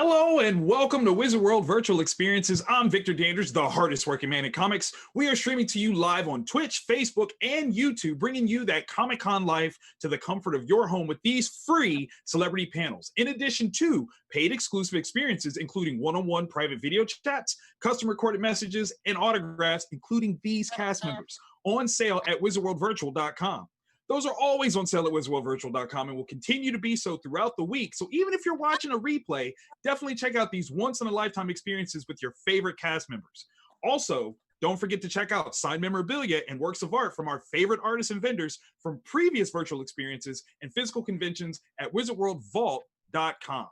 Hello and welcome to Wizard World Virtual Experiences. I'm Victor Danders, the hardest working man in comics. We are streaming to you live on Twitch, Facebook, and YouTube, bringing you that Comic-Con life to the comfort of your home with these free celebrity panels. In addition to paid exclusive experiences, including one-on-one private video chats, custom recorded messages, and autographs, including these cast members, on sale at wizardworldvirtual.com. Those are always on sale at wizardworldvirtual.com and will continue to be so throughout the week. So even if you're watching a replay, definitely check out these once-in-a-lifetime experiences with your favorite cast members. Also, don't forget to check out signed memorabilia and works of art from our favorite artists and vendors from previous virtual experiences and physical conventions at wizardworldvault.com.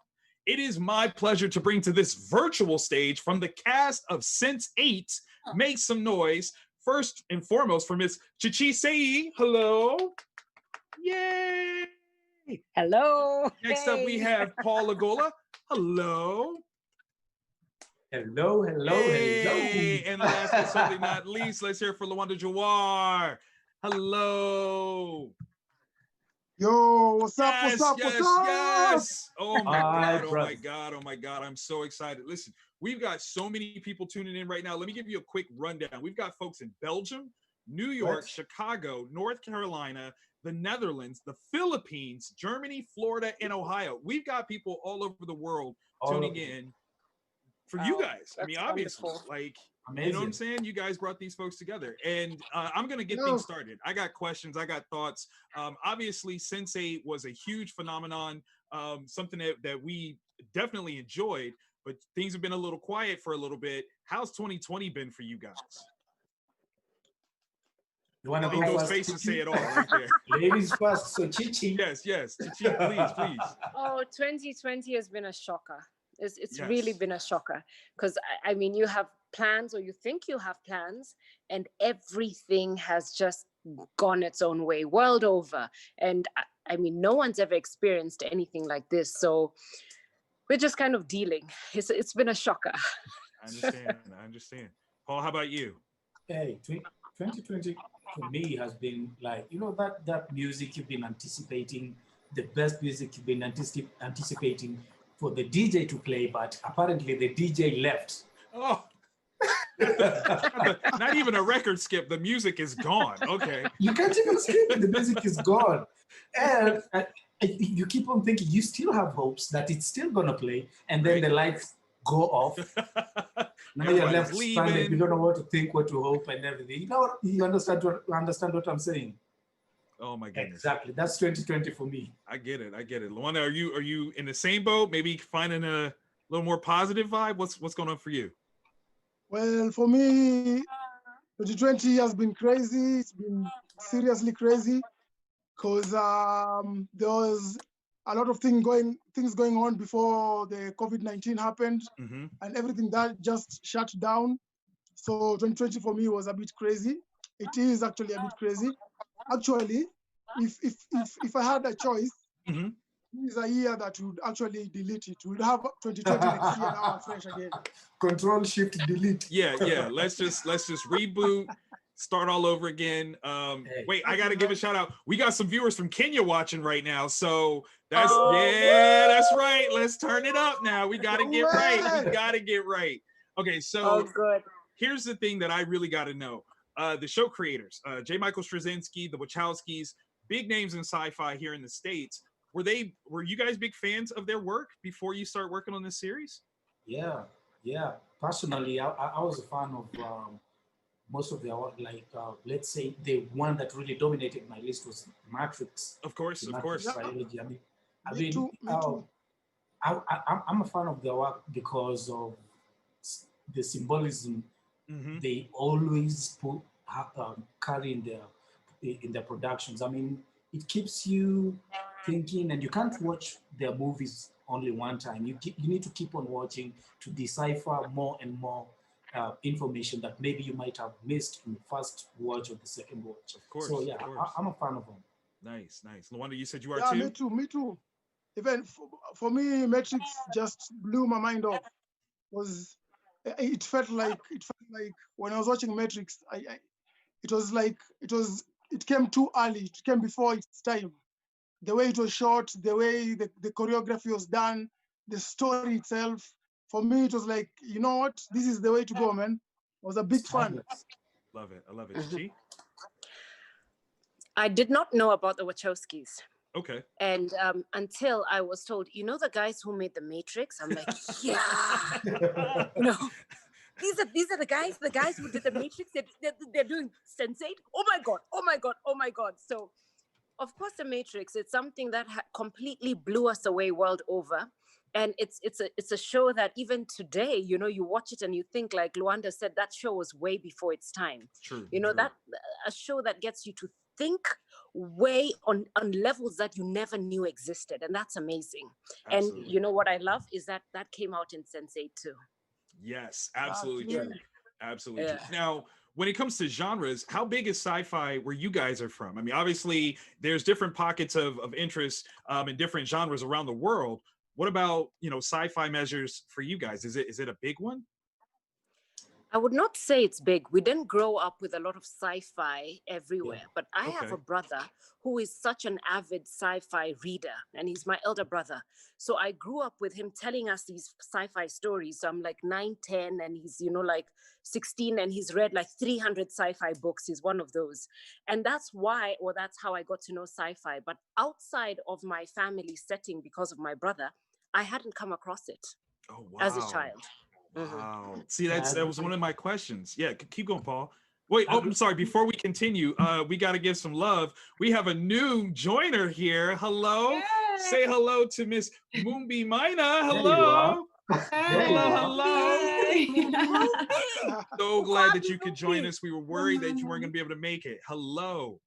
It is my pleasure to bring to this virtual stage from the cast of Sense8, Make Some Noise, first and foremost from Miss Chichi Seii. Hello. Yay! Hello. Next up, we have Paul Ogola. Hello. Hello, hello, Hey. hello. And last but certainly not least, let's hear it for Lwanda Jawar. Hello. Yo, what's up, Yes, what's up, yes, what's up? yes. Oh my Hi, God, oh brother. my God, oh my God. I'm so excited. Listen, we've got so many people tuning in right now. Let me give you a quick rundown. We've got folks in Belgium, New York, What? Chicago, North Carolina, the Netherlands, the Philippines, Germany, Florida, and Ohio. We've got people all over the world tuning in for you Wow, guys. I mean, that's obviously, wonderful. like, Amazing. you know what I'm saying? You guys brought these folks together. And I'm going to get Yeah. things started. I got questions. I got thoughts. Obviously, Sense8 was a huge phenomenon, something that we definitely enjoyed, but things have been a little quiet for a little bit. How's 2020 been for you guys? You want I to think go those first? faces say Chichi? it all right there. Ladies first, so Chichi. Yes, yes. Chichi, please, please. Oh, 2020 has been a shocker. It's Yes. really been a shocker because I mean, you have plans or you think you have plans and everything has just gone its own way world over. And I mean, no one's ever experienced anything like this. So we're just kind of dealing. It's been a shocker. I understand. I understand. Paul, how about you? Hey, 2020 for me has been like, you know, that music you've been anticipating, the best music you've been anticipating for the DJ to play, but apparently the DJ left. Oh, not even a record skip. The music is gone. Okay. You can't even skip it. The music is gone. And you keep on thinking, you still have hopes that it's still going to play, and then the lights go off. Now you're left stranded. You don't know what to think, what to hope, and everything. You know, you understand what I'm saying? Oh my goodness. Exactly. That's 2020 for me. I get it. I get it. Lwanda, are you in the same boat? Maybe finding a little more positive vibe? What's going on for you? Well, for me, 2020 has been crazy. It's been seriously crazy because there was a lot of things going on before the COVID-19 happened, Mm-hmm. and everything that just shut down. So 2020 for me was a bit crazy. It is actually a bit crazy. Actually, if I had a choice, Mm-hmm. this is a year that would actually delete it. We'll have 2020 next year now fresh again. Control Shift Delete. Yeah. Let's just reboot, start all over again. Wait, I gotta give a shout out. We got some viewers from Kenya watching right now, so that's that's right. Let's turn it up now. We gotta get right. We gotta get right. Okay, so Oh, good. here's the thing that I really got to know. The show creators, J. Michael Straczynski, the Wachowskis, big names in sci-fi here in the States. Were you guys big fans of their work before you start working on this series? Yeah. Personally, I was a fan of most of their work. Like, let's say the one that really dominated my list was Matrix. Of course. Trilogy. Me too. I'm a fan of their work because of the symbolism Mm-hmm. they always carry in their productions. I mean, it keeps you thinking, and you can't watch their movies only one time. You need to keep on watching to decipher more and more information that maybe you might have missed in the first watch or the second watch. Of course. So yeah, of course. I'm a fan of them. Nice. Lwanda, you said you are Yeah, too? me too. Even for me, Matrix just blew my mind off. It felt like when I was watching Matrix, it came too early. It came before its time. The way it was shot, the way the choreography was done, the story itself. For me, it was like, you know what? This is the way to go, man. I was a big fan. Love it. I love it. Mhm. Chichi? I did not know about the Wachowskis. Okay. And until I was told, you know, the guys who made The Matrix, I'm like, yeah, you know, these are the guys who did The Matrix. They're doing Sense8. Oh my god, oh my god, oh my god. So, of course, The Matrix. It's something that completely blew us away world over, and it's a show that even today, you know, you watch it and you think, like Lwanda said, that show was way before its time. True. You know, true. that a show that gets you to think way on levels that you never knew existed, and that's amazing. Absolutely. And you know what I love is that came out in Sense8 too. Yes, absolutely Yeah. true. Absolutely Yeah. true. Now, when it comes to genres, how big is sci-fi where you guys are from? I mean, obviously, there's different pockets of interest in different genres around the world. What about, you know, sci-fi measures for you guys? Is it a big one? I would not say it's big. We didn't grow up with a lot of sci-fi everywhere, but I have Okay. a brother who is such an avid sci-fi reader, and he's my elder brother. So I grew up with him telling us these sci-fi stories. So I'm like 9, 10, and he's, you know, like 16, and he's read like 300 sci-fi books. He's one of those. And that's why, or that's how I got to know sci-fi. But outside of my family setting, because of my brother, I hadn't come across it Oh, wow. as a child. Wow. See, that Yeah, was one of my questions. Yeah, keep going, Paul. Wait, oh, I'm sorry. Before we continue, we got to give some love. We have a new joiner here. Hello. Yay! Say hello to Miss Mumbi Maina. There you are. Hello. There you Hello, are. hello. So glad that you could join us. We were worried that you weren't going to be able to make it. Hello.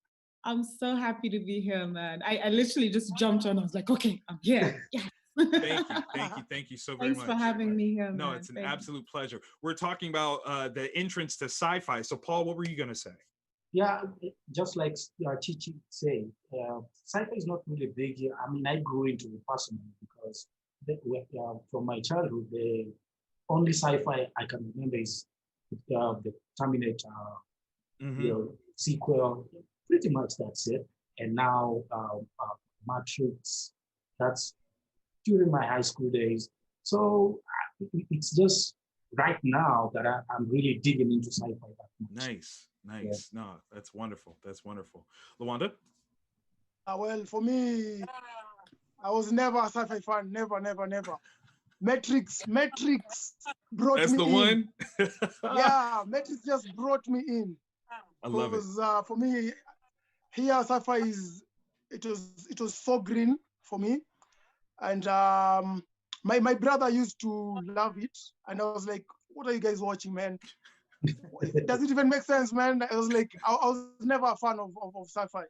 I'm so happy to be here, man. I literally just jumped on. I was like, okay, I'm here. Yeah. Thank you so very Thanks much. for having me here, No, man. it's an Thank you. absolute pleasure. We're talking about the entrance to sci-fi. So, Paul, what were you going to say? Yeah, just like Chichi said, sci-fi is not really big here. I mean, I grew into it personally because from my childhood, the only sci-fi I can remember is the Terminator, sequel. Pretty much that's it. And now Matrix. That's during my high school days. So it's just right now that I'm really digging into sci-fi that much. Nice. Yeah. No, that's wonderful. That's wonderful. Lwanda? Well, for me, I was never a sci-fi fan. Never. Matrix brought That's me the in. one? Yeah, Matrix just brought me in. I love it. Because for me, here sci-fi it was so green for me. And my brother used to love it. And I was like, what are you guys watching, man? Does it even make sense, man? I was like, I was never a fan of sci-fi.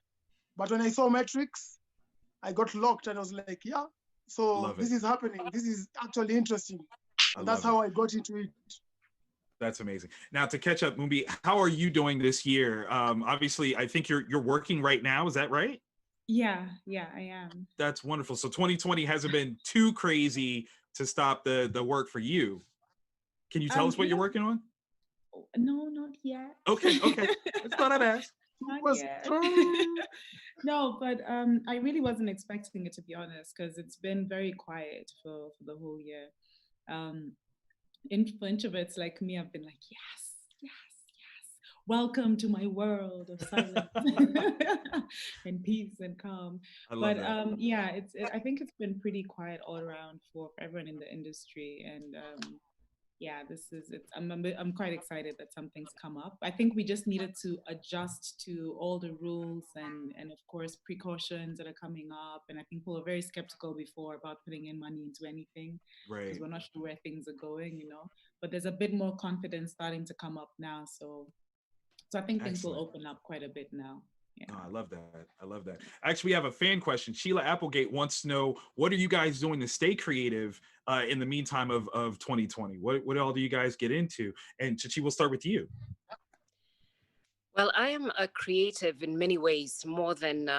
But when I saw Matrix, I got locked and I was like, yeah, so this is happening. This is actually interesting. And that's how I got into it. That's amazing. Now, to catch up, Mumbi, how are you doing this year? Obviously, I think you're working right now. Is that right? Yeah, I am. That's wonderful. So 2020 hasn't been too crazy to stop the work for you. Can you tell us what you're working on? No, not yet. Okay. That's what I'd ask. Not yet. No, but I really wasn't expecting it, to be honest, because it's been very quiet for the whole year. For introverts like me, I've been like, yes, welcome to my world of silence and peace and calm. I love that. Yeah, I think it's been pretty quiet all around for everyone in the industry, and yeah, I'm quite excited that something's come up. I think we just needed to adjust to all the rules and of course precautions that are coming up. And I think people were very skeptical before about putting in money into anything, because we're not sure where things are going, you know. But there's a bit more confidence starting to come up now, so I think things will open up quite a bit now. Yeah. Oh, I love that. Actually, we have a fan question. Sheila Applegate wants to know, what are you guys doing to stay creative in the meantime of 2020? What all do you guys get into? And Chichi, we'll start with you. Well, I am a creative in many ways, more than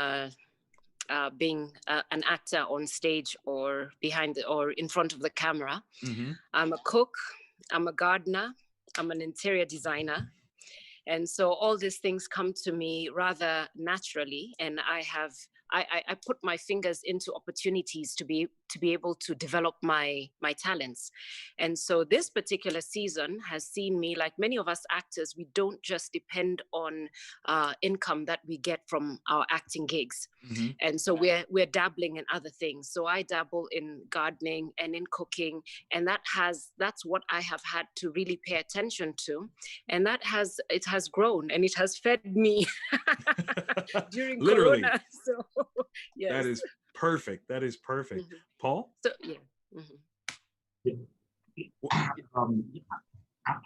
being an actor on stage or or in front of the camera. Mm-hmm. I'm a cook, I'm a gardener, I'm an interior designer. And so all these things come to me rather naturally, and I have I put my fingers into opportunities to be able to develop my talents. And so this particular season has seen me, like many of us actors, we don't just depend on income that we get from our acting gigs. Mm-hmm. And so we're dabbling in other things. So I dabble in gardening and in cooking, and that's what I have had to really pay attention to. And it has grown and it has fed me during Literally. Corona. So yes. That is perfect. That is perfect. Mm-hmm. Paul? So yeah. Mm-hmm.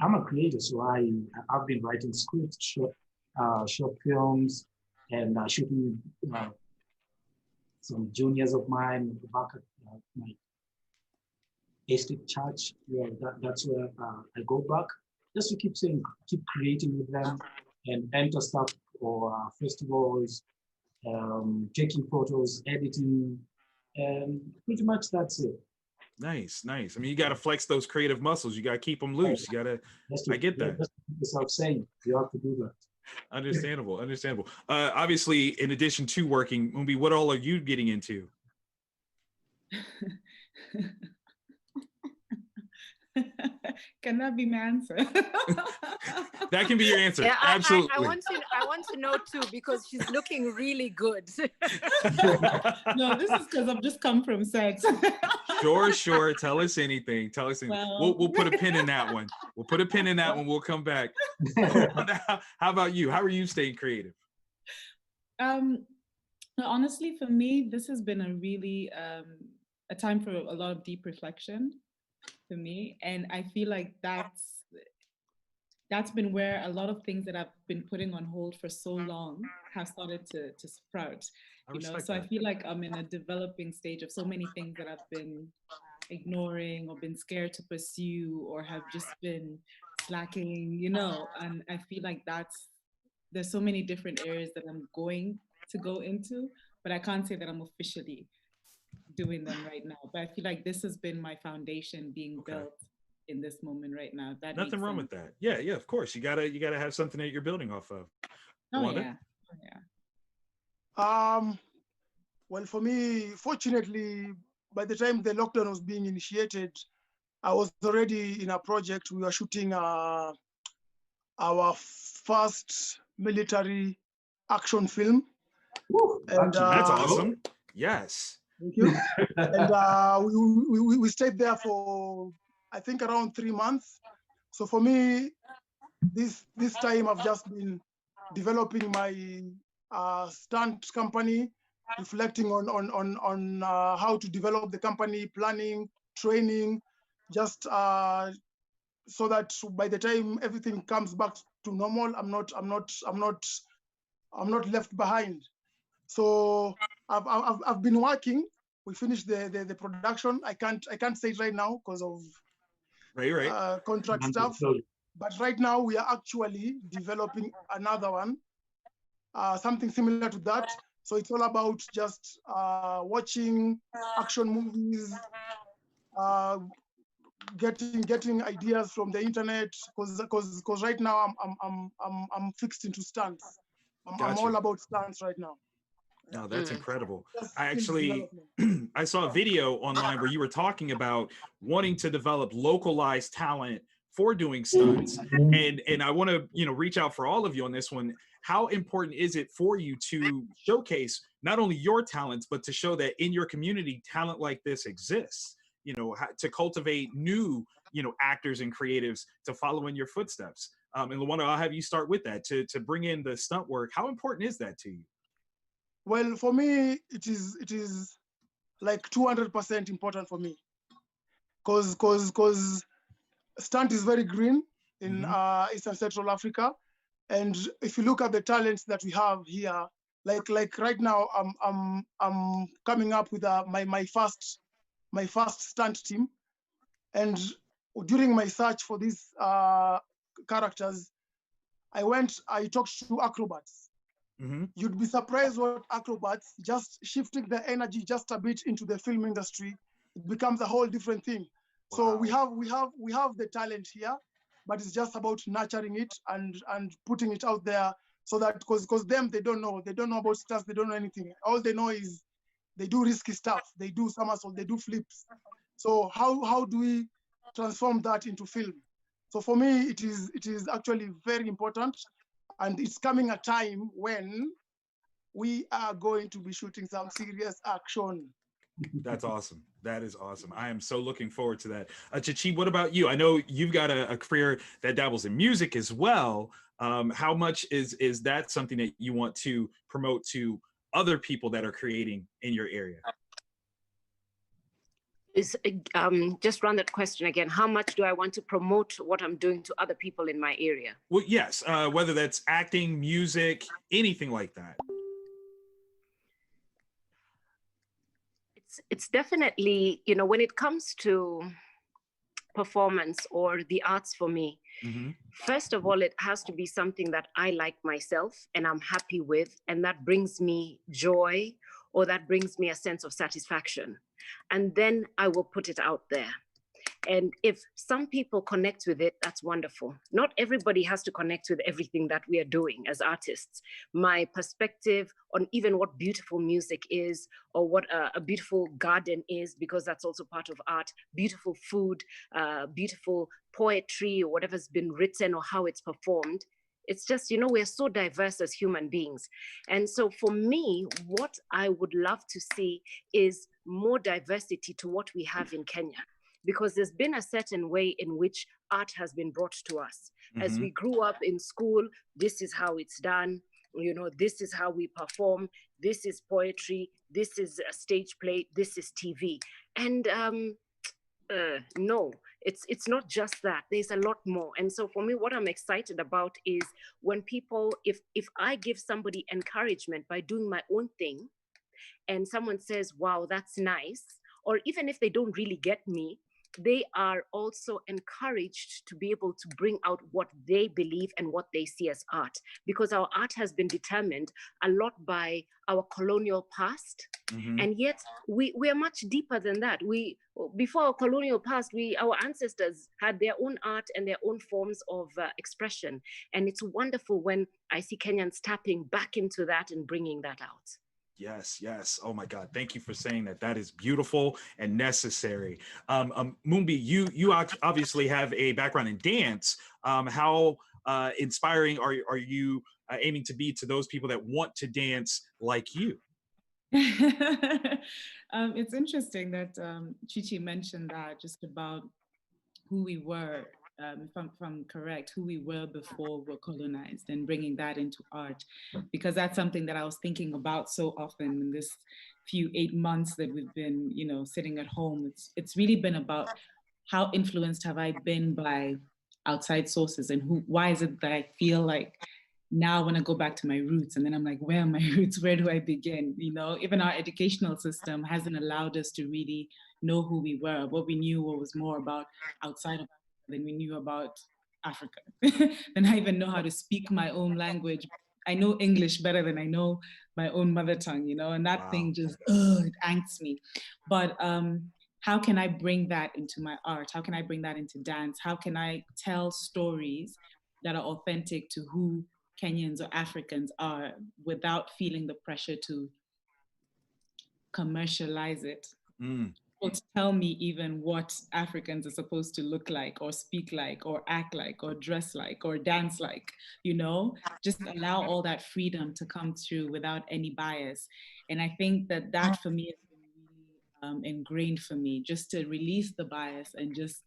I'm a creator, so I've been writing scripts, short films, and shooting some juniors of mine back at my estate church. Yeah, that's where I go back, just to keep creating with them and enter stuff for festivals, taking photos, editing, and pretty much that's it. Nice, nice. I mean, you got to flex those creative muscles. You got to keep them loose. You got to, I get that. That's what yourself saying. You have to do that. Understandable, understandable. Obviously, in addition to working, Mumbi, what all are you getting into? Can that be my answer? That can be your answer. Yeah, absolutely. I want to know too, because she's looking really good. No, this is because I've just come from set. Sure. Tell us anything. Tell us anything. Well, We'll put a pin in that one. We'll put a pin in that one. We'll come back. How about you? How are you staying creative? Honestly, for me, this has been a really a time for a lot of deep reflection for me, and I feel like that's been where a lot of things that I've been putting on hold for so long have started to sprout. So I feel like I'm in a developing stage of so many things that I've been ignoring or been scared to pursue or have just been slacking, and I feel like there's so many different areas that I'm going to go into, but I can't say that I'm officially doing them right now. But I feel like this has been my foundation being built in this moment right now. That nothing wrong with that. Yeah, of course. You gotta have something that you're building off of. Yeah. Well, for me, fortunately, by the time the lockdown was being initiated, I was already in a project. We were shooting our first military action film. And that's awesome. Yes. Thank you. And we stayed there for, I think, around 3 months. So for me, this time I've just been developing my stunt company, reflecting on how to develop the company, planning, training, just so that by the time everything comes back to normal, I'm not left behind. So I've been working. We finished the production. I can't say it right now because of contract stuff. But right now we are actually developing another one, something similar to that. So it's all about just watching action movies, getting ideas from the internet. Because right now I'm fixed into stunts. I'm all about stunts right now. No, that's incredible. I actually, I saw a video online where you were talking about wanting to develop localized talent for doing stunts. And I want to, reach out for all of you on this one. How important is it for you to showcase not only your talents, but to show that in your community, talent like this exists, to cultivate new, actors and creatives to follow in your footsteps? And Lwanda, I'll have you start with that to bring in the stunt work. How important is that to you? Well, for me, it is like 200% important for me, because stunt is very green in Eastern Central Africa, and if you look at the talents that we have here, like right now, I'm coming up with my first stunt team, and during my search for these characters, I talked to acrobats. You'd be surprised what acrobats, just shifting the energy just a bit into the film industry, it becomes a whole different thing. Wow. So we have the talent here, but it's just about nurturing it and putting it out there so that because them they don't know about stars, they don't know anything. All they know is they do risky stuff, they do somersault, they do flips. So how do we transform that into film? So for me, it is actually very important, and it's coming a time when we are going to be shooting some serious action. That's awesome. That is awesome. I am so looking forward to that. Chichi, what about you? I know you've got a career that dabbles in music as well. How much is that something that you want to promote to other people that are creating in your area? Just run that question again. How much do I want to promote what I'm doing to other people in my area? Well, yes, whether that's acting, music, anything like that. It's definitely, you know, when it comes to performance or the arts for me, first of all, it has to be something that I like myself and I'm happy with, and that brings me joy, or that brings me a sense of satisfaction. And then I will put it out there. And if some people connect with it, that's wonderful. Not everybody has to connect with everything that we are doing as artists. My perspective on even what beautiful music is, or what a beautiful garden is, because that's also part of art, beautiful food, beautiful poetry, or whatever's been written or how it's performed. It's just, you know, we're so diverse as human beings. And so for me, what I would love to see is more diversity to what we have in Kenya, because there's been a certain way in which art has been brought to us. As we grew up in school, this is how it's done. You know, this is how we perform. This is poetry. This is a stage play. This is TV. And no, it's not just that. There's a lot more. And so for me, what I'm excited about is when people, if I give somebody encouragement by doing my own thing, and someone says, wow, that's nice, or even if they don't really get me, they are also encouraged to be able to bring out what they believe and what they see as art, because our art has been determined a lot by our colonial past. And yet we are much deeper than that. Before our colonial past, our ancestors had their own art and their own forms of expression. And it's wonderful when I see Kenyans tapping back into that and bringing that out. Yes, yes. Oh my God. Thank you for saying that. That is beautiful and necessary. Mumbi, you obviously have a background in dance. How inspiring are you aiming to be to those people that want to dance like you? It's interesting that Chichi mentioned that, just about who we were, if I'm correct, who we were before we're colonized, and bringing that into art, because that's something that I was thinking about so often in this few 8 months that we've been, you know, sitting at home. It's really been about how influenced have I been by outside sources, and why is it that I feel like now when I go back to my roots, and then I'm like, where are my roots? Where do I begin? You know, even our educational system hasn't allowed us to really know who we were. What we knew was more about outside of than we knew about Africa. Then I even know how to speak my own language. I know English better than I know my own mother tongue, you know, and that thing just, it angsts me. But how can I bring that into my art? How can I bring that into dance? How can I tell stories that are authentic to who Kenyans or Africans are, without feeling the pressure to commercialize it? Or to tell me even what Africans are supposed to look like, or speak like, or act like, or dress like, or dance like, you know? Just allow all that freedom to come through without any bias. And I think that for me has been really ingrained for me, just to release the bias and just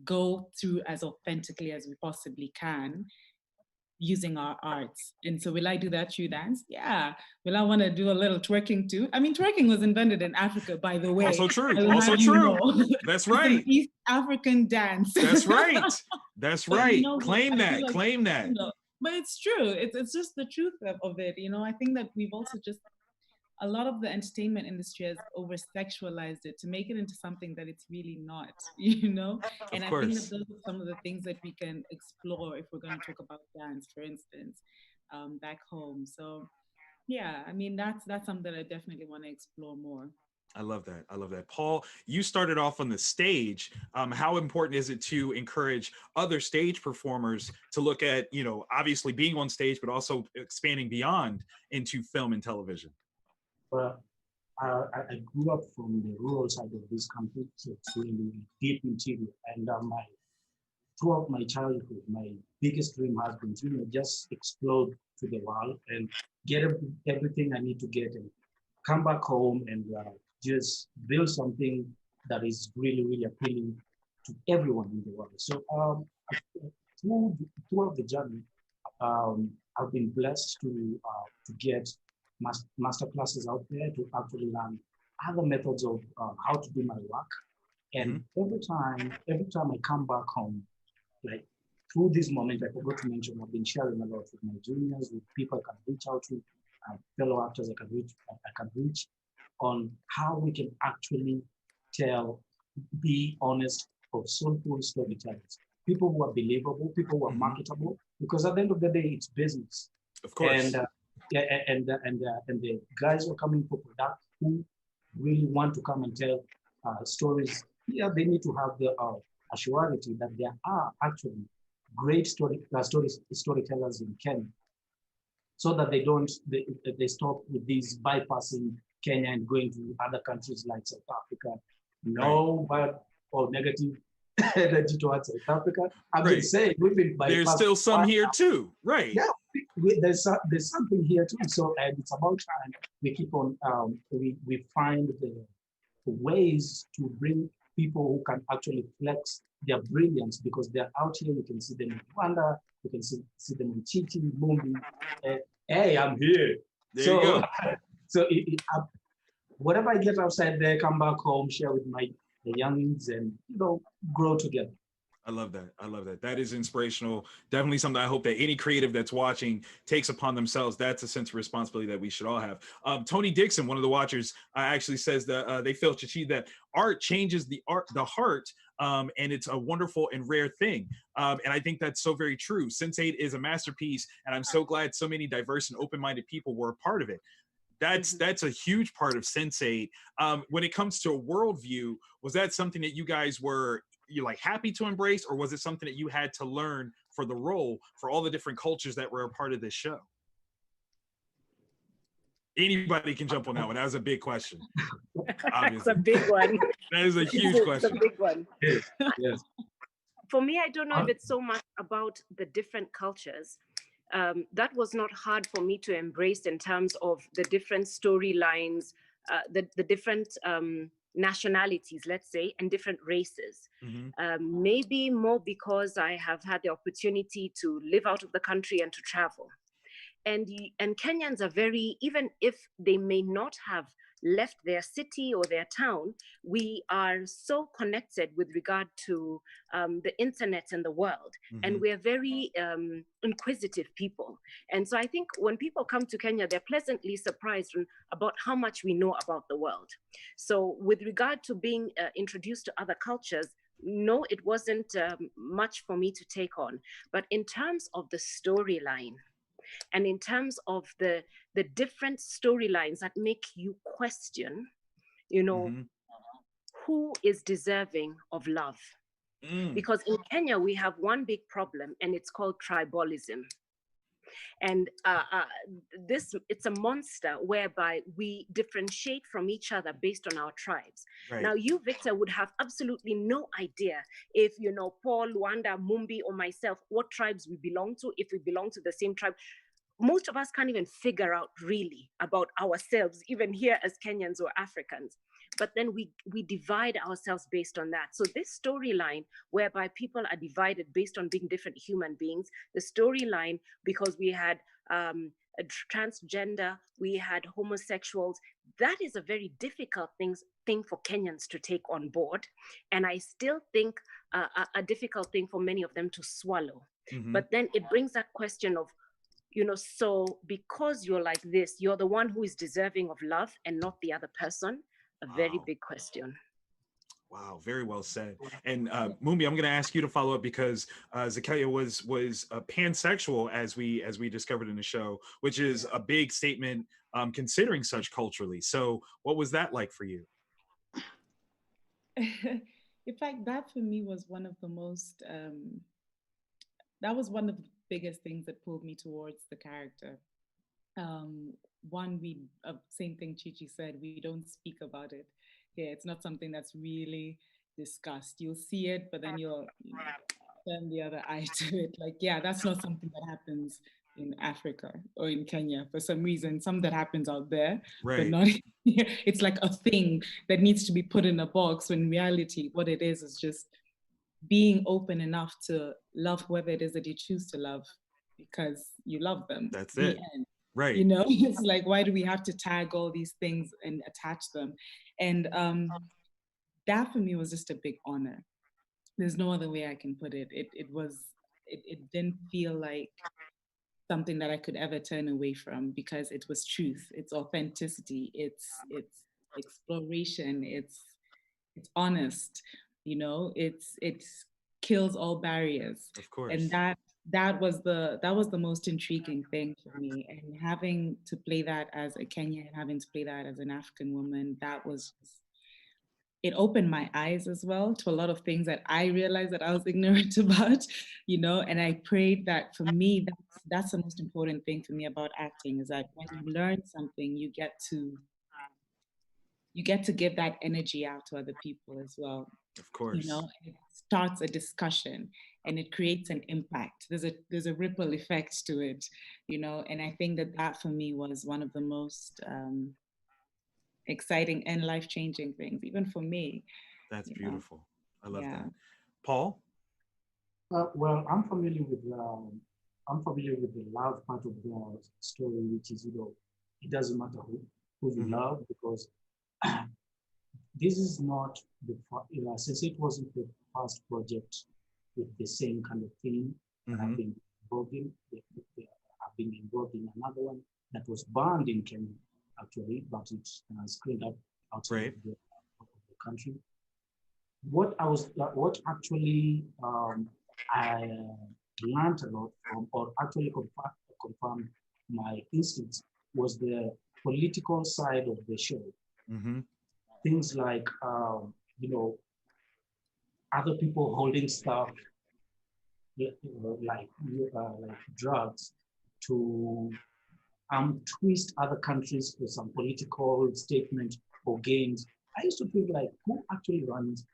go through as authentically as we possibly can, using our arts. And so will I do that through dance? Yeah. Will I want to do a little twerking too? I mean, twerking was invented in Africa, by the way. Also true. Also true. Know. That's right. It's an East African dance. That's right. That's right. You know, claim that. Like, claim that. You know, but it's true. It's just the truth of it. You know, I think that we've also just, a lot of the entertainment industry has over-sexualized it to make it into something that it's really not, you know? And I think that those are some of the things that we can explore if we're going to talk about dance, for instance, back home. So yeah, I mean, that's something that I definitely want to explore more. I love that. I love that. Paul, you started off on the stage. How important is it to encourage other stage performers to look at, you know, obviously being on stage, but also expanding beyond into film and television? Well, I grew up from the rural side of this country, so it's really deep interior. And throughout my childhood, my biggest dream has been to, you know, just explode to the world and get everything I need to get and come back home and just build something that is really, really appealing to everyone in the world. So throughout the journey, I've been blessed to get master classes out there to actually learn other methods of how to do my work. And every time I come back home, like through this moment, I forgot to mention, I've been sharing a lot with my juniors, with people I can reach out to, fellow actors I can reach on how we can actually be honest, of soulful storytellers. People who are believable, people who are marketable, because at the end of the day, it's business. Of course. And and the guys who are coming for product who really want to come and tell stories, yeah, they need to have the assurity that there are actually great storytellers in Kenya, so that they stop with these bypassing Kenya and going to other countries like South Africa. No bad or negative energy towards South Africa. I'm just saying we've been bypassed. There's still some here too, right? Yeah, there's something here too. So and it's about time we keep on we find the ways to bring people who can actually flex their brilliance, because they're out here. You can see them in Lwanda, you can see them in Chichi, Mumbi. Hey, I'm here. There you go. So whatever I get outside there, come back home, share with the youngins, and grow together. I love that. I love that. That is inspirational. Definitely something I hope that any creative that's watching takes upon themselves. That's a sense of responsibility that we should all have. Tony Dixon, one of the watchers, actually says that they feel, Chichi, that art changes the heart, and it's a wonderful and rare thing. And I think that's so very true. Sense8 is a masterpiece, and I'm so glad so many diverse and open-minded people were a part of it. That's a huge part of Sense8. When it comes to a worldview, was that something that you guys were happy to embrace, or was it something that you had to learn for the role, for all the different cultures that were a part of this show? Anybody can jump on that one. That was a big question. That's a big one. That is a huge question. It's a big one. Yes. For me, I don't know if it's so much about the different cultures. That was not hard for me to embrace in terms of the different storylines, the different nationalities, let's say, and different races. Maybe more because I have had the opportunity to live out of the country and to travel. And Kenyans are very, even if they may not have left their city or their town, we are so connected with regard to the internet and the world. And we're very inquisitive people. And so I think when people come to Kenya, they're pleasantly surprised about how much we know about the world. So with regard to being introduced to other cultures, no, it wasn't much for me to take on. But in terms of the storyline, and in terms of the different storylines that make you question, who is deserving of love? Because in Kenya, we have one big problem, and it's called tribalism. And it's a monster whereby we differentiate from each other based on our tribes. Right. Now, you, Victor, would have absolutely no idea if, Paul, Lwanda, Mumbi, or myself, what tribes we belong to, if we belong to the same tribe. Most of us can't even figure out really about ourselves, even here as Kenyans or Africans. But then we divide ourselves based on that. So this storyline whereby people are divided based on being different human beings, the storyline because we had a transgender, we had homosexuals, that is a very difficult thing for Kenyans to take on board. And I still think a difficult thing for many of them to swallow. But then it brings that question of, so because you're like this, you're the one who is deserving of love and not the other person. A very big question. Wow, very well said. And Mumbi, I'm going to ask you to follow up because Zakaria was pansexual, as we discovered in the show, which is a big statement considering such culturally. So what was that like for you? In fact, that for me was one of the most, that was one of the biggest things that pulled me towards the character. One, same thing Chichi said, we don't speak about it. Yeah, it's not something that's really discussed. You'll see it, but then you'll turn the other eye to it. Like, yeah, that's not something that happens in Africa or in Kenya for some reason. Some that happens out there, but Right. not here. It's like a thing that needs to be put in a box, when in reality, what it is just being open enough to love whoever it is that you choose to love because you love them. That's the it. End. Right. You know, it's like, why do we have to tag all these things and attach them? And that for me was just a big honor. There's no other way I can put it. It didn't feel like something that I could ever turn away from, because it was truth, it's authenticity, it's exploration, it's honest, you know, it kills all barriers. Of course. And that was the most intriguing thing for me. And having to play that as a Kenyan and having to play that as an African woman, that was just, it opened my eyes as well to a lot of things that I realized that I was ignorant about, you know. And I prayed that, for me, that's the most important thing for me about acting, is that when you learn something, you get to give that energy out to other people as well. Of course. You know, it starts a discussion and it creates an impact. There's a ripple effect to it, you know. And I think that for me was one of the most exciting and life-changing things, even for me. That's beautiful. I love Yeah. that. Paul? Well, I'm familiar with the love part of the story, which is, you know, it doesn't matter who you love, because this is not since it wasn't the first project with the same kind of theme that I've been involved in. I've been involved in another one that was banned in Kenya, actually, but it's screened up outside of the country. What actually I learned a lot from, or actually confirmed my instincts, was the political side of the show. Things like, you know, other people holding stuff like drugs to twist other countries for some political statement or gains. I used to feel like, who actually runs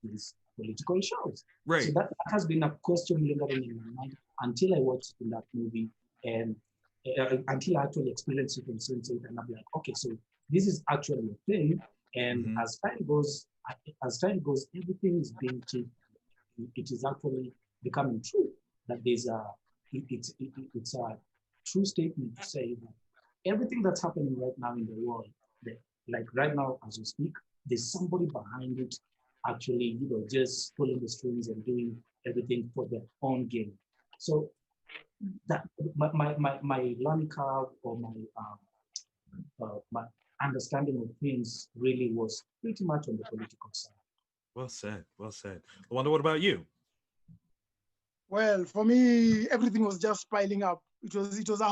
these political shows? Right. So that has been a question lingering in my mind until I watched in that movie, and until I actually experienced it on Sensei, and I'm like, okay, so this is actually a thing. And as time goes, everything is being changed. It is actually becoming true that it's a true statement to say that everything that's happening right now in the world, like right now as we speak, there's somebody behind it, actually, you know, just pulling the strings and doing everything for their own gain. So that my learning curve, or my understanding of things really was pretty much on the political side. Well said. Well said. Lwanda, what about you? Well, for me, everything was just piling up. It was a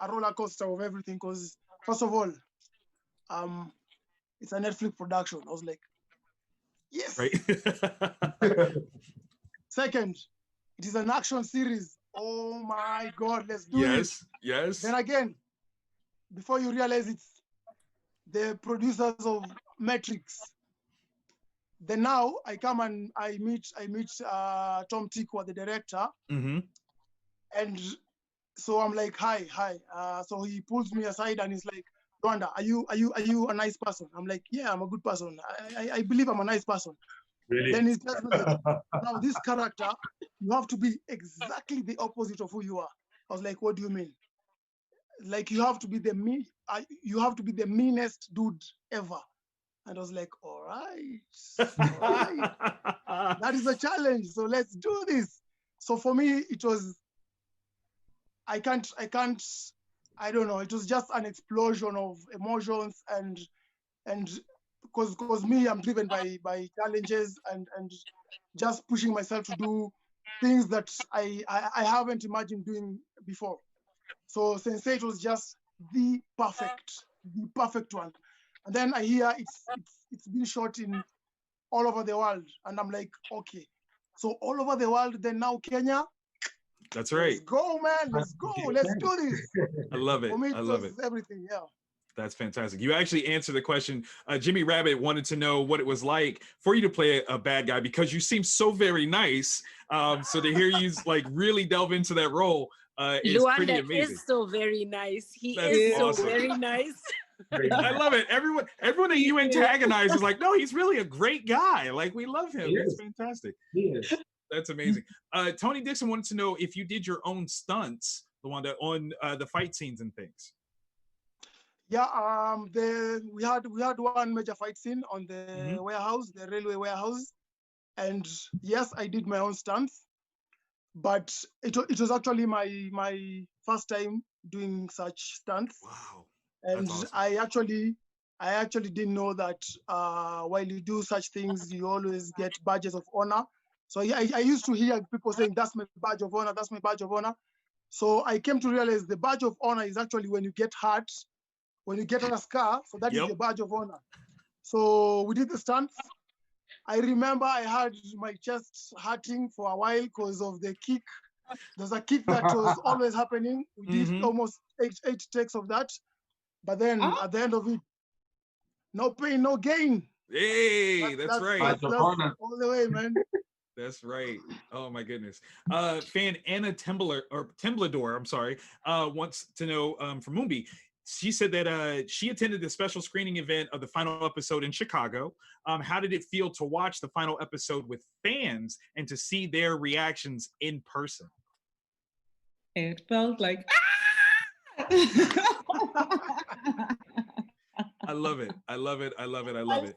roller coaster of everything. Because first of all, it's a Netflix production. I was like, yes. Right. Second, it is an action series. Oh my God, let's do it. Yes. Then again, before you realize it's the producers of Matrix. Then now I come and I meet Tom Tikwa, the director, and so I'm like, hi. So he pulls me aside and he's like, Lwanda, are you a nice person? I'm like, yeah, I'm a good person. I believe I'm a nice person. Really? Then he tells me like, now this character, you have to be exactly the opposite of who you are. I was like, what do you mean? Like you have to be the meanest dude ever. And I was like, all right. That is a challenge. So let's do this. So for me, it was, I don't know. It was just an explosion of emotions and because me, I'm driven by challenges and just pushing myself to do things that I haven't imagined doing before. So Sensei was just the perfect one. And then I hear it's been shot in all over the world, and I'm like, okay, so all over the world, then now Kenya. That's right. Let's go, man. Let's go. Let's do this. I love it. For me, I love was it. everything. Yeah. That's fantastic. You actually answered the question. Jimmy Rabbit wanted to know what it was like for you to play a bad guy, because you seem so very nice. So to hear you like really delve into that role is pretty Lwanda amazing. is so very nice. He That's is so awesome. very nice. I love it. Everyone that you antagonize is like, no, he's really a great guy. Like, we love him. It's fantastic. Yes. That's amazing. Tony Dixon wanted to know if you did your own stunts, Lwanda, on the fight scenes and things. Yeah. We had one major fight scene on the warehouse, the railway warehouse, and yes, I did my own stunts, but it was actually my first time doing such stunts. Wow. And awesome. I actually didn't know that while you do such things, you always get badges of honor. So I used to hear people saying, that's my badge of honor, that's my badge of honor. So I came to realize the badge of honor is actually when you get hurt, when you get a scar, so that is your badge of honor. So we did the stunts. I remember I had my chest hurting for a while because of the kick. There's a kick that was always happening. We did almost eight takes of that. But then at the end of it, no pain, no gain. Hey, that's right. That's all the way, man. That's right. Oh my goodness. Fan Anna Temblador, I'm sorry, wants to know from Mumbi. She said that she attended the special screening event of the final episode in Chicago. How did it feel to watch the final episode with fans and to see their reactions in person? It felt like I love it. I love it. I love it. I love it.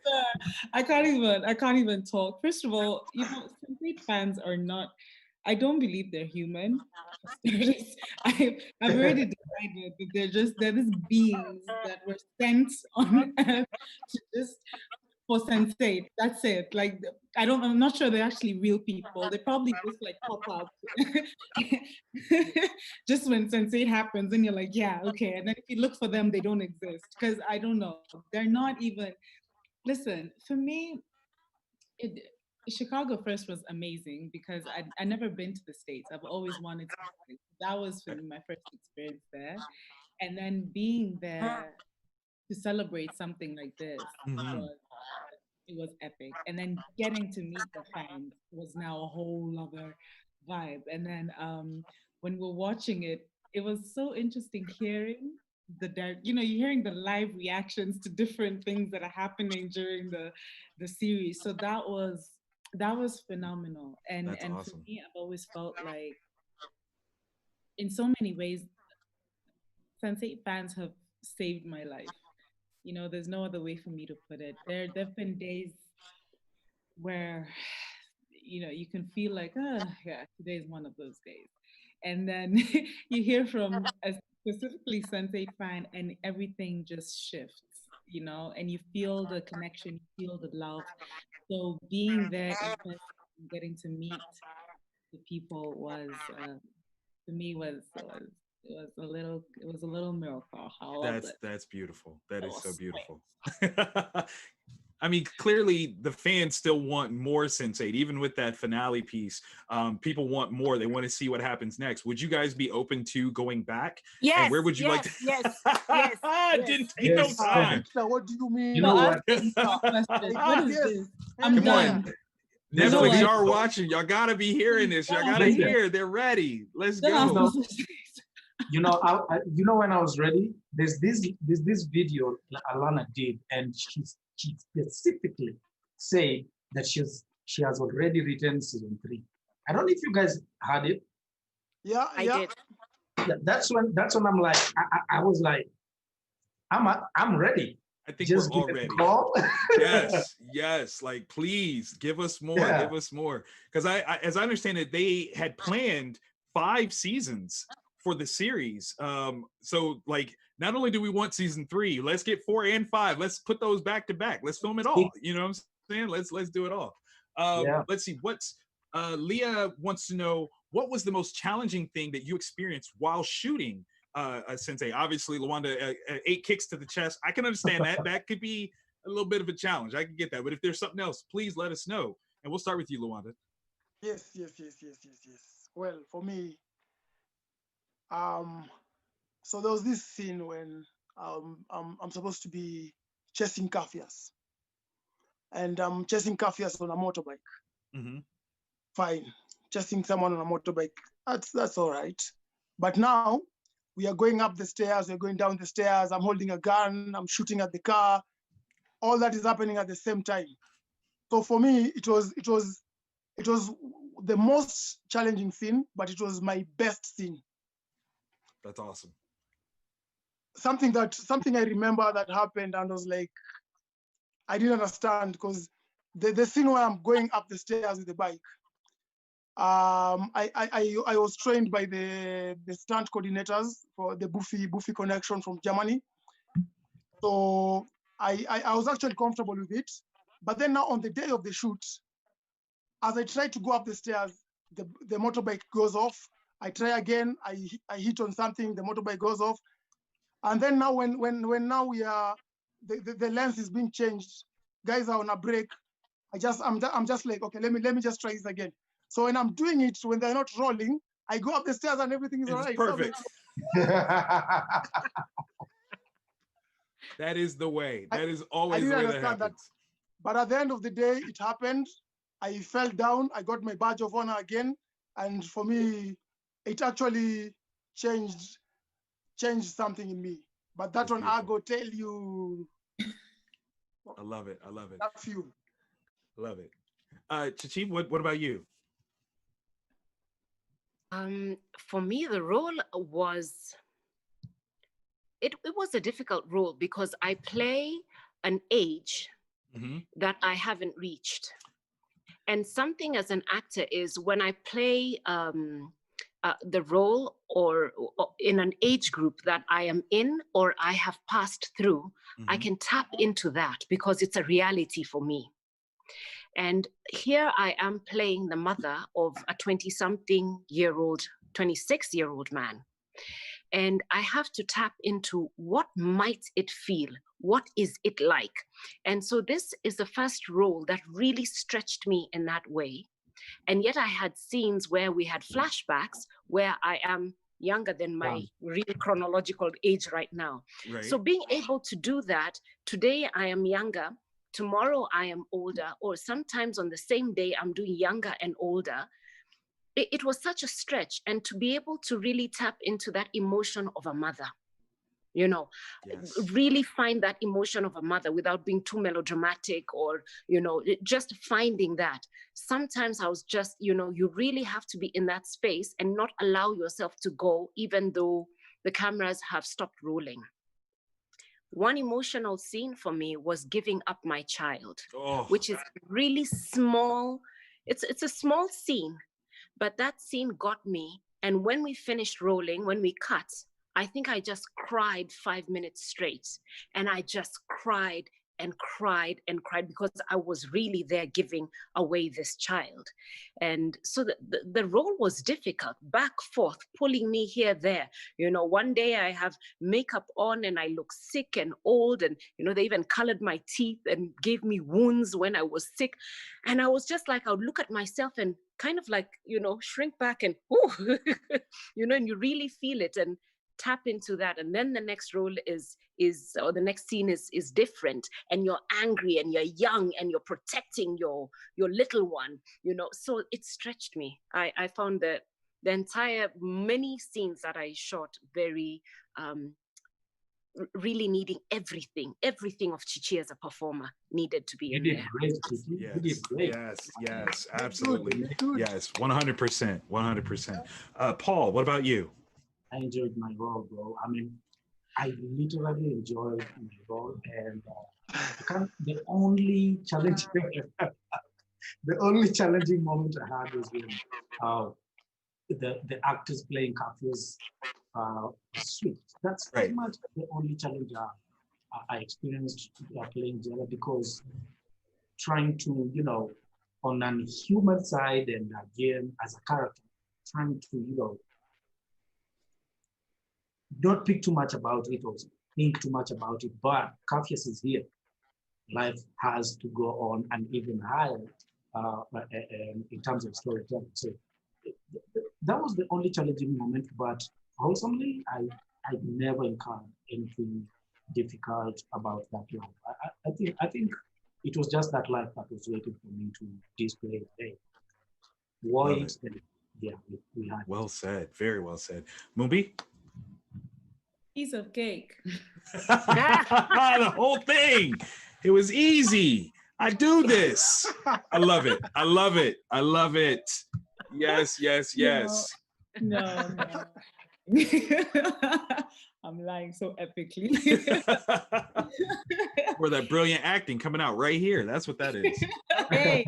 I can't even talk. First of all, Sense8 fans are not, I don't believe they're human. I've already decided that they're just beings that were sent on earth to just for Sense8. That's it. Like, I'm not sure they're actually real people. They probably just like pop up just when Sense8 happens, and you're like, yeah, okay. And then if you look for them, they don't exist. Because I don't know. They're not even, listen, for me, Chicago first was amazing because I'd never been to the States. I've always wanted to. That was for me my first experience there. And then being there to celebrate something like this was epic. And then getting to meet the fans was now a whole other vibe. And then when we're watching it, it was so interesting hearing you're hearing the live reactions to different things that are happening during the series. So that was phenomenal. And That's awesome. For me, I've always felt like in so many ways, Sense8 fans have saved my life. There's no other way for me to put it. There've been days where, you can feel like, yeah, today's one of those days. And then you hear from a specifically Sense8 fan and everything just shifts, and you feel the connection, you feel the love. So being there in person, getting to meet the people was, to me, was a little miracle. That's beautiful. That is so beautiful. I mean, clearly the fans still want more Sense8, even with that finale piece. People want more. They want to see what happens next. Would you guys be open to going back? Yes. And where would you like to? Yes. Didn't take no time. What do you mean? You know what? What is this? I'm Come done. on. Netflix, y'all are watching. Y'all gotta be hearing this. Y'all gotta hear. They're ready. Let's go. When I was ready, there's this video Alana did, and she specifically said that she has already written season 3. I don't know if you guys heard it. Yeah, I did. That's when I'm like, I was like, I'm ready. I think Just we're all ready. Yes. Like, please give us more. Yeah. Give us more. Because as I understand it, they had planned 5 seasons for the series. So like, not only do we want season 3, let's get 4 and 5. Let's put those back to back. Let's film it all. You know what I'm saying? Let's do it all. Let's see. Leah wants to know, what was the most challenging thing that you experienced while shooting Sensei. Obviously, Lwanda, 8 kicks to the chest. I can understand that. That could be a little bit of a challenge. I can get that. But if there's something else, please let us know. And we'll start with you, Lwanda. Yes. Well, for me, so there was this scene when I'm supposed to be chasing kafirs, and I'm chasing kafirs on a motorbike. Mm-hmm. Fine, chasing someone on a motorbike, that's all right. But now we are going up the stairs, we're going down the stairs, I'm holding a gun, I'm shooting at the car. All that is happening at the same time. So for me, it was the most challenging scene, but it was my best scene. That's awesome. Something I remember that happened, and I was like, I didn't understand, because the scene where I'm going up the stairs with the bike, I was trained by the stunt coordinators for the Buffy connection from Germany. So I was actually comfortable with it. But then now on the day of the shoot, as I try to go up the stairs, the motorbike goes off. I try again, I hit on something, the motorbike goes off. And then now when now we are, the lens is being changed, guys are on a break. I'm just like, okay, let me just try this again. So when I'm doing it, when they're not rolling, I go up the stairs and everything is all right. Perfect. That is the way. That is always the way that happens. But at the end of the day, it happened. I fell down. I got my badge of honor again. And for me, it actually changed something in me. But that one, I go tell you. I love it. That's you. Love it. Chichi, what about you? For me, the role was, it was a difficult role because I play an age that I haven't reached. And something as an actor is when I play the role or in an age group that I am in or I have passed through, I can tap into that because it's a reality for me. And here I am playing the mother of a 20-something-year-old, 26-year-old man. And I have to tap into what might it feel? What is it like? And so this is the first role that really stretched me in that way. And yet I had scenes where we had flashbacks where I am younger than my real chronological age right now. Right. So being able to do that, today I am younger, tomorrow I am older, or sometimes on the same day I'm doing younger and older. It was such a stretch. And to be able to really tap into that emotion of a mother, you know, really find that emotion of a mother without being too melodramatic or, you know, just finding that. Sometimes I was just, you know, you really have to be in that space and not allow yourself to go, even though the cameras have stopped rolling. One emotional scene for me was giving up my child, which is really small. It's a small scene, but that scene got me. And when we finished rolling, when we cut, I think I just cried 5 minutes straight. And I just cried and cried and cried because I was really there giving away this child. And so the role was difficult, back, forth, pulling me here, there. You know, one day I have makeup on and I look sick and old, and, you know, they even colored my teeth and gave me wounds when I was sick. And I was just like, I would look at myself and kind of like, you know, shrink back and, ooh, you know, and you really feel it and tap into that. And then the next role or the next scene is different, and you're angry and you're young and you're protecting your little one, you know. So it stretched me. I found the entire many scenes that I shot very really needing everything of Chichi as a performer needed to be in there. You did great. Yes, absolutely. Yes, 100%. Paul, what about you? I enjoyed my role, bro. I mean, I literally enjoyed my role, and the only challenging moment I had was when the actors playing Kafirs sweet. That's pretty much the only challenge I experienced playing Jawar, because trying to, you know, on an human side and again as a character, trying to, you know, don't pick too much about it or think too much about it. But Cassius is here. Life has to go on and even higher in terms of storytelling. So that was the only challenging moment, but wholesomely, I never encountered anything difficult about that life. I think it was just that life that was waiting for me to display today. Why? Yeah, we had. Well said. Very well said. Mumbi? Piece of cake. The whole thing. It was easy. I do this. I love it. I love it. I love it. Yes, yes, yes. No. I'm lying so epically. Or that brilliant acting coming out right here. That's what that is. Hey.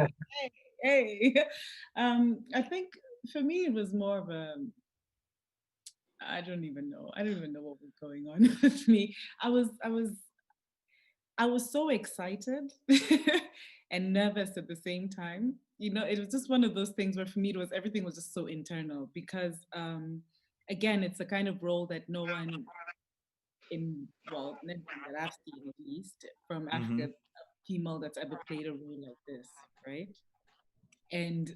I think for me it was more of a, I don't even know what was going on with me. I was so excited and nervous at the same time. You know, it was just one of those things where for me everything was just so internal because again, it's a kind of role that no one that I've seen at least from Africa, a female that's ever played a role like this, right? And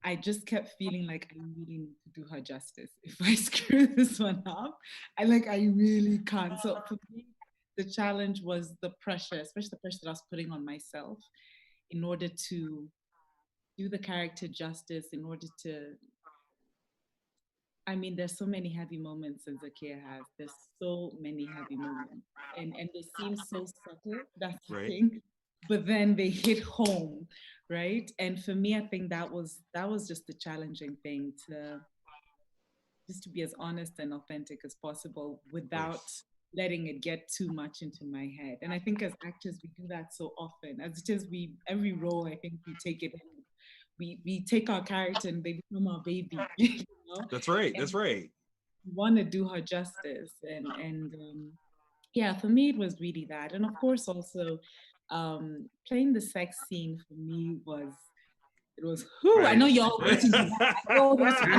I just kept feeling like I really need to do her justice. If I screw this one up, I really can't. So for me, the challenge was the pressure, especially the pressure that I was putting on myself in order to do the character justice, in order to, I mean, there's so many heavy moments that Zakia has. There's so many heavy moments. And they seem so subtle, that's the thing. But then they hit home, right? And for me, I think that was just the challenging thing, to be as honest and authentic as possible without letting it get too much into my head. And I think as actors, we do that so often. As it is, every role, I think we take it in. We take our character and they become our baby. You know? That's right. And that's right. We want to do her justice. And yeah, for me, it was really that. And of course, also playing the sex scene for me was, whew, I know y'all waiting for that. I know that's what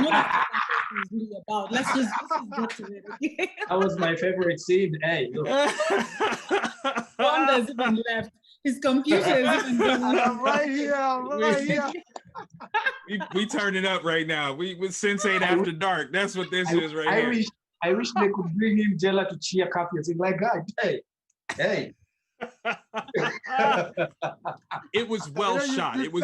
it's really about. Let's just get to it. Okay? That was my favorite scene. Hey, look. Wanda has even left. His computer is even gone. I'm right here. We turn it up right now. We with Sensei After Dark. That's what this is right here. I wish they could bring in Jella to cheer Cassius. Like, God, hey. It was well shot. It was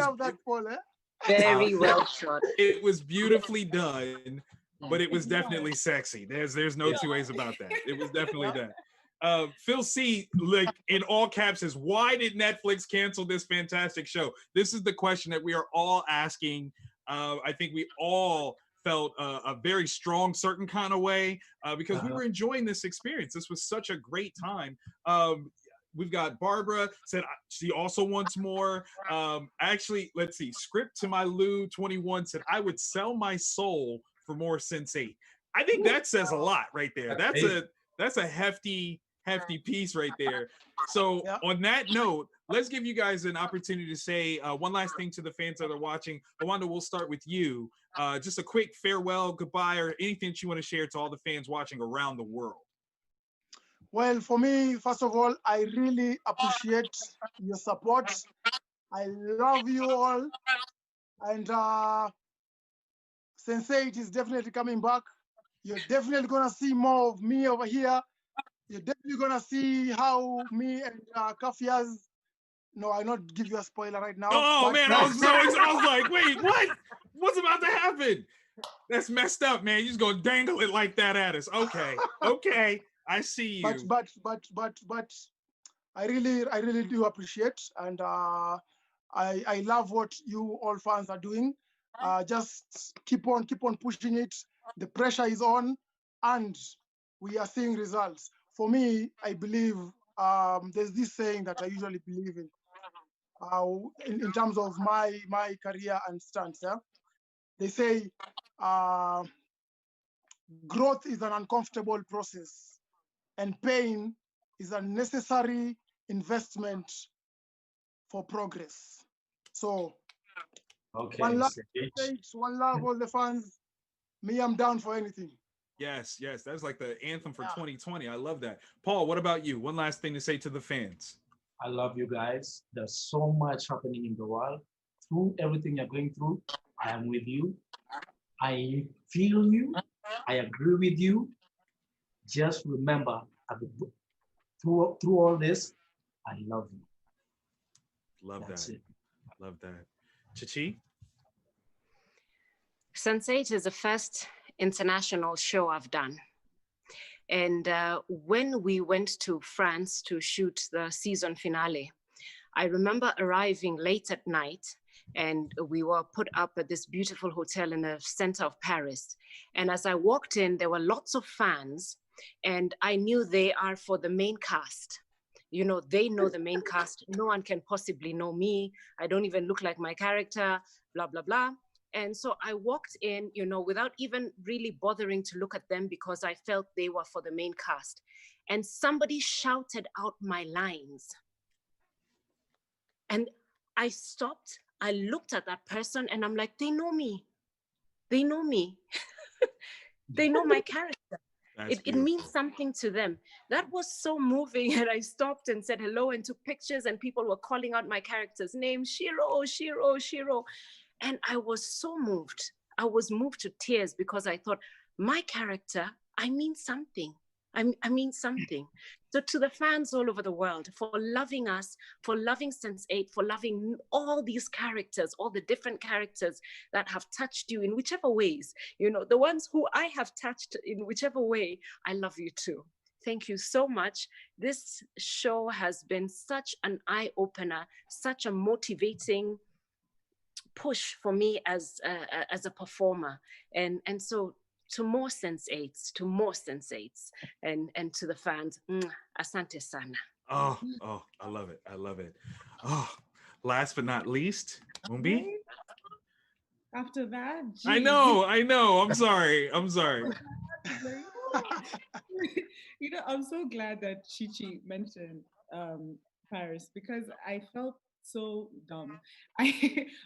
very well shot. It was beautifully done, but it was definitely sexy. There's no two ways about that. It was definitely that. Phil C, like in all caps, says, why did Netflix cancel this fantastic show? This is the question that we are all asking. I think we all felt a very strong, certain kind of way because we were enjoying this experience. This was such a great time. We've got Barbara said she also wants more. Actually, let's see. Script to my Lou 21 said, I would sell my soul for more Sensei. I think that says a lot right there. That's a hefty piece right there. So on that note, let's give you guys an opportunity to say one last thing to the fans that are watching. Lwanda, we'll start with you. Just a quick farewell, goodbye, or anything that you want to share to all the fans watching around the world. Well, for me, first of all, I really appreciate your support. I love you all. And Sensei is definitely coming back. You're definitely going to see more of me over here. You're definitely going to see how me and Kafias. No, I'll not give you a spoiler right now. Oh, man, I was like, wait, what? What's about to happen? That's messed up, man. You're just going to dangle it like that at us. Okay. I see you. But I really do appreciate, and I love what you all fans are doing. Just keep on pushing it. The pressure is on, and we are seeing results. For me, I believe there's this saying that I usually believe in terms of my career and stance. Yeah, they say growth is an uncomfortable process, and pain is a necessary investment for progress. So, one love, all the fans. Me, I'm down for anything. Yes, yes, that's like the anthem for 2020. I love that. Paul, what about you? One last thing to say to the fans. I love you guys. There's so much happening in the world. Through everything you're going through, I am with you. I feel you. I agree with you. Just remember, through all this, I love you. Love That's that. it. Love that. Chichi? Sense8 is the first international show I've done. And when we went to France to shoot the season finale, I remember arriving late at night, and we were put up at this beautiful hotel in the center of Paris. And as I walked in, there were lots of fans, and I knew they are for the main cast. You know, they know the main cast. No one can possibly know me. I don't even look like my character, blah, blah, blah. And so I walked in, you know, without even really bothering to look at them because I felt they were for the main cast. And somebody shouted out my lines. And I stopped, I looked at that person, and I'm like, they know me. They know me. They know my character. It means something to them. That was so moving. And I stopped and said hello and took pictures, and people were calling out my character's name, Shiro, Shiro, Shiro. And I was so moved. I was moved to tears because I thought, my character, I mean something. I mean something. So to the fans all over the world, for loving us, for loving Sense8, for loving all these characters, all the different characters that have touched you in whichever ways, you know, the ones who I have touched in whichever way, I love you too. Thank you so much. This show has been such an eye-opener, such a motivating push for me as a performer, and so to more Sense8s, and to the fans, asante sana. Oh, I love it. I love it. Oh, last but not least, Mumbi. After that, geez. I know. I'm sorry. You know, I'm so glad that Chichi mentioned Paris, because I felt so dumb.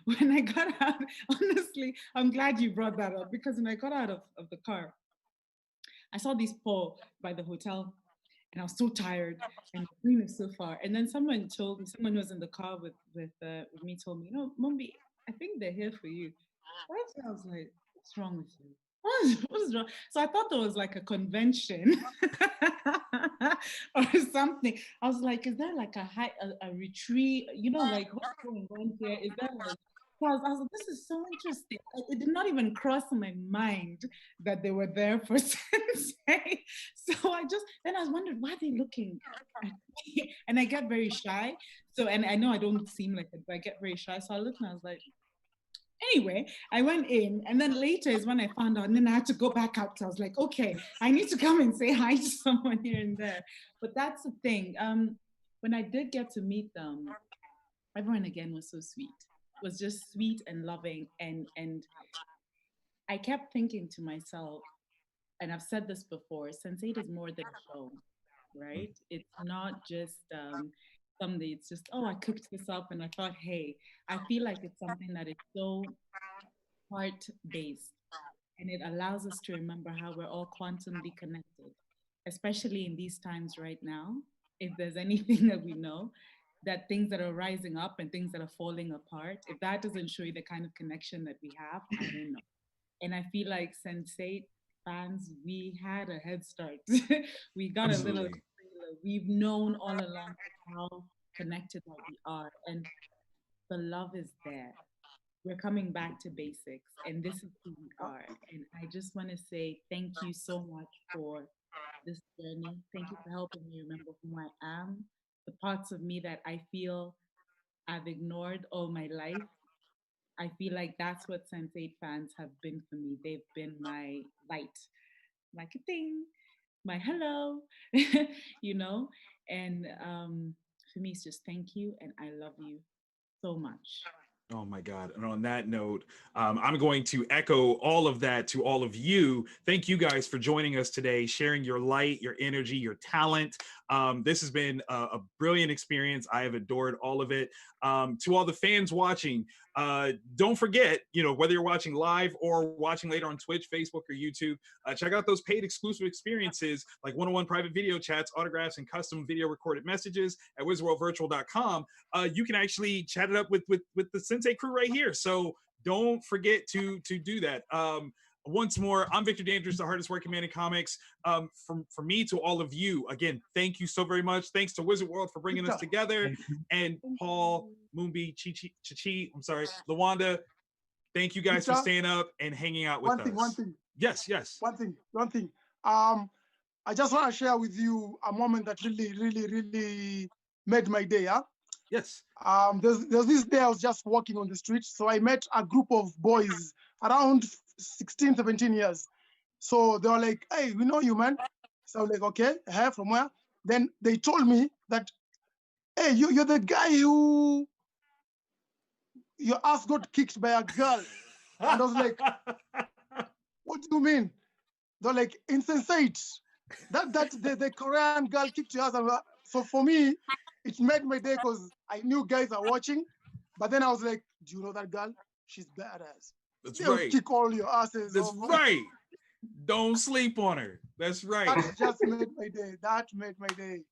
When I got out, honestly, I'm glad you brought that up, because when I got out of the car, I saw these Paul by the hotel, and I was so tired, and the plane is so far. And then someone was in the car with me, told me, you know, Mumbi, I think they're here for you. I was like, what's wrong with you? What is wrong? So I thought there was like a convention or something. I was like, is there like a retreat? You know, like what's going on here? Is that like? So I was like, this is so interesting. It did not even cross my mind that they were there for Sensei. So I was wondering, why are they looking at me? And I get very shy. So, and I know I don't seem like it, but I get very shy. So I looked and I was like, anyway, I went in, and then later is when I found out, and then I had to go back out. So I was like, okay, I need to come and say hi to someone here and there. But that's the thing. When I did get to meet them, everyone again was so sweet. It was just sweet and loving. And I kept thinking to myself, and I've said this before, Sense8 is more than a show, right? It's not just someday, it's just, oh, I cooked this up and I thought, hey, I feel like it's something that is so heart-based, and it allows us to remember how we're all quantumly connected, especially in these times right now. If there's anything that we know, that things that are rising up and things that are falling apart, if that doesn't show you the kind of connection that we have, I don't know. And I feel like Sense8 fans, we had a head start. We got a little, we've known all along how connected that we are, and the love is there. We're coming back to basics, and this is who we are. And I just want to say thank you so much for this journey. Thank you for helping me remember who I am, the parts of me that I feel I've ignored all my life. I feel like that's what Sense8 fans have been for me. They've been my light, like a thing, my hello, you know? And for me, it's just thank you, and I love you so much. Oh my God. And on that note, I'm going to echo all of that to all of you. Thank you guys for joining us today, sharing your light, your energy, your talent. This has been a brilliant experience. I have adored all of it. To all the fans watching, Don't forget, whether you're watching live or watching later on Twitch, Facebook, or YouTube, check out those paid exclusive experiences like one-on-one private video chats, autographs, and custom video recorded messages at wizardworldvirtual.com. You can actually chat it up with the Sensei crew right here. So don't forget to do that. Once more, I'm Victor Dandridge, the hardest working man in comics. From me to all of you, again, thank you so very much. Thanks to Wizard World for bringing us together. And Paul, Mumbi, Chichi, I'm sorry, Lwanda, thank you guys for staying up and hanging out with us. One thing. Yes. One thing. I just want to share with you a moment that really made my day. Yes. There's this day I was just walking on the street, so I met a group of boys around 16, 17 years. So they were like, "Hey, we know you, man." So I was like, "Okay, from where?" Then they told me that, "Hey, you're the guy who your ass got kicked by a girl." And I was like, "What do you mean?" They're like, "Insensate. That the Korean girl kicked your ass." So for me, it made my day because I knew guys are watching. But then I was like, "Do you know that girl? She's badass. They'll kick all your asses." That's right. Don't sleep on her. That's right. That just made my day. That made my day.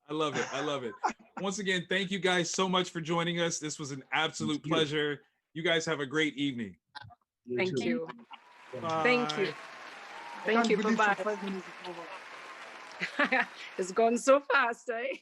I love it. Once again, thank you guys so much for joining us. This was an absolute pleasure. You guys have a great evening. Thank you. Bye. Thank you. Thank you. Bye-bye. It's gone so fast, eh?